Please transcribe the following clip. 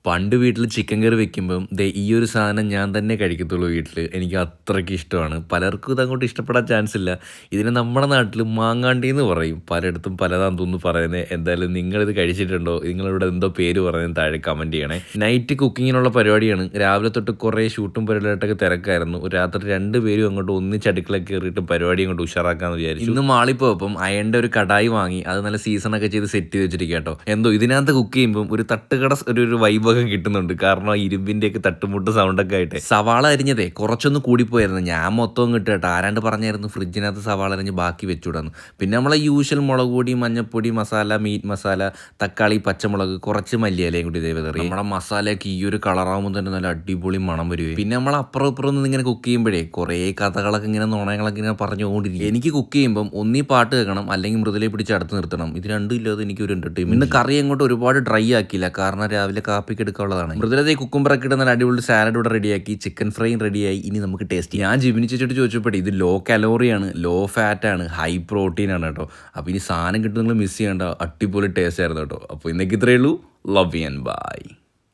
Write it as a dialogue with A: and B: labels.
A: പണ്ട് വീട്ടിൽ ചിക്കൻ കറി വെക്കുമ്പം ദേ ഈ ഒരു സാധനം ഞാൻ തന്നെ കഴിക്കത്തുള്ളൂ വീട്ടിൽ. എനിക്ക് അത്രയ്ക്ക് ഇഷ്ടമാണ്. പലർക്കും ഇതങ്ങോട്ട് ഇഷ്ടപ്പെടാൻ ചാൻസ് ഇല്ല. ഇതിന് നമ്മുടെ നാട്ടിൽ മാങ്ങാണ്ടി എന്ന് പറയും. പലയിടത്തും പലതാന്ന് തോന്നുന്നു പറയുന്നത്. എന്തായാലും നിങ്ങളിത് കഴിച്ചിട്ടുണ്ടോ? നിങ്ങളിവിടെ എന്തോ പേര് പറയുന്നത് താഴെ കമൻറ്റ് ചെയ്യണേ. നൈറ്റ് കുക്കിങ്ങിനുള്ള പരിപാടിയാണ്. രാവിലെ തൊട്ട് കുറേ ഷൂട്ടും പരിപാടിയായിട്ടൊക്കെ തിരക്കായിരുന്നു. രാത്രി 2 പേരും അങ്ങോട്ട് ഒന്നിച്ച് അടുക്കളയിൽ കയറിയിട്ട് പരിപാടി അങ്ങോട്ട് ഉഷാറാക്കാമെന്ന് വിചാരിച്ചു. ഇന്ന് മാളിൽ പോയപ്പം അയണിൻ്റെ ഒരു കടായി വാങ്ങി. അത് നല്ല സീസണൊക്കെ ചെയ്ത് സെറ്റ് ചെയ്ത് വെച്ചിരിക്കുക കേട്ടോ. എന്തോ ഇതിനകത്ത് കുക്ക് ചെയ്യുമ്പം ഒരു തട്ടുകട ഒരു വൈബൊക്കെ കിട്ടുന്നുണ്ട്. കാരണം ആ ഇരുമ്പിൻ്റെയൊക്കെ തട്ടുമുട്ട് സൗണ്ടൊക്കെ ആയിട്ട്. സവാള അരിഞ്ഞതേ കുറച്ചൊന്ന് കൂടിപ്പോയായിരുന്നു. ഞാൻ മൊത്തവും കിട്ടും കേട്ടോ. ആരാണ്ട് പറഞ്ഞായിരുന്നു ഫ്രിഡ്ജിനകത്ത് സവാള അരിഞ്ഞ് ബാക്കി വെച്ചുവിടാന്ന്. പിന്നെ നമ്മളെ യൂഷ്വൽ മുളക് പൊടി, മഞ്ഞപ്പൊടി, മസാല, മീറ്റ് മസാല, തക്കാളി, പച്ചമുളക്, കുറച്ച് മല്ലിയിലയും കൂടി ഇതേ വിതറി നമ്മുടെ മസാലയൊക്കെ ഈ ഒരു കളറാകുമ്പോൾ തന്നെ നല്ല അടിപൊളി മണം വരുവേ. പിന്നെ നമ്മൾ അപ്പുറം ഇപ്പുറം നിന്ന് ഇങ്ങനെ കുക്ക് ചെയ്യുമ്പോഴേ കുറേ കഥകളൊക്കെ ഇങ്ങനെ നുണയങ്ങളൊക്കെ ഇങ്ങനെ പറഞ്ഞുകൊണ്ടിരിക്കും. എനിക്ക് കുക്ക് ചെയ്യുമ്പം ഒന്നീ പാട്ട് കേൾക്കണം, അല്ലെങ്കിൽ മൃദുലയെ പിടിച്ച് അടുത്ത് നിർത്തണം. ഇത് രണ്ടും ഇല്ലാതെ എനിക്ക് ഒരു എൻ്റർടൈൻമെൻറ്റ്. ഇന്ന് കറി അങ്ങോട്ട് ഒരുപാട് ഡ്രൈ ആക്കിയില്ല, കാരണം രാവിലെ കാപ്പിക്ക് എടുക്കാനുള്ളതാണ്. മൃദുലതയെ കുക്കുംബറൊക്കെ ഇടുന്ന അടിപൊളി സാലഡ് ഇവിടെ റെഡിയാക്കി, ചിക്കൻ ഫ്രൈയും റെഡിയായി. ഇനി നമുക്ക് ടേസ്റ്റ് ചെയ്യാം. ഞാൻ ജിബിനി ചേച്ചിട്ട് ചോദിച്ചപ്പോഴേ ഇത് ലോ കലോറിയാണ്, ലോ ഫാറ്റാണ്, ഹൈ പ്രോട്ടീൻ ആണ് കേട്ടോ. അപ്പോൾ ഇനി സാധനം കിട്ടും, നിങ്ങൾ മിസ് ചെയ്യേണ്ട. അടിപൊളി ടേസ്റ്റ് ആയിരുന്നു കേട്ടോ. അപ്പോൾ ഇന്നേക്ക് ഇത്രയേ ഉള്ളൂ. Love you and by.